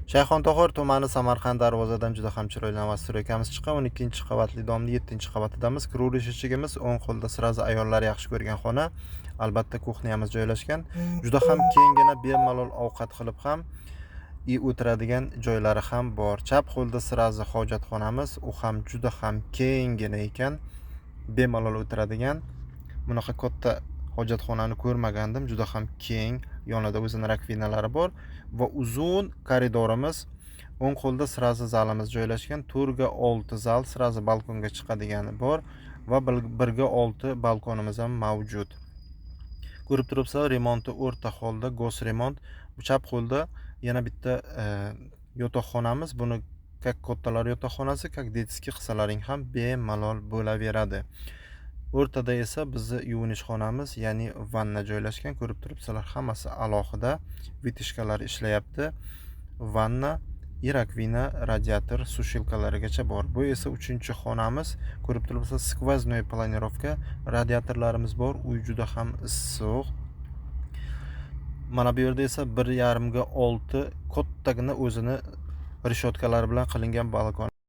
Shayxontohur tumani Samarqand darvozadan juda ham chiroyli Navastur akamiz chiqqan 12-qavatli domni 7-qavatidamiz. Kiruverish eshigimiz o'ng qo'lda sirazi ayollar yaxshi ko'rgan xona. Albatta kuxniyamiz joylashgan. Juda ham kengina bemalol ovqat qilib ham o'tiradigan joylari ham bor. Chap qo'lda sirazi hojatxonamiz, u ham juda ham kengina ekan. Bemalol o'tiradigan. Bunaqa katta hojatxonani ko'rmagandim, juda ham keng, yonida o'zini rakvinalari bor va uzun koridorimiz. O'ng qo'lda sirazi zalimiz joylashgan. 4 ga 6 zal, sirazi balkonga chiqadigani bor va 1 ga 6 balkonimiz ham mavjud. Ko'rib turibsizlar, remonti o'rta holda, gos remont. Chap qo'lda yana bitta yotoqxonamiz. Buni kak kattalar yotoqxonasi, kak detskiy qilsalaring ham bemalol bo'laveradi. O'rtada esa bizni yuvinishxonamiz, ya'ni vanna joylashgan. Ko'rib turibsizlar, hammasi alohida. Vitishkalar ishlayapti. Vanna, rakvina, radiator, sushilkalarigacha bor. Bu esa 3-xonamiz. Ko'rib turibsizlar, skvoznoy planirovka, radiatorlarimiz bor. Uy juda ham issiq. Mana bu yerda esa 1,5 ga 6 kattagina o'zini rishotkalari bilan qilingan balkon.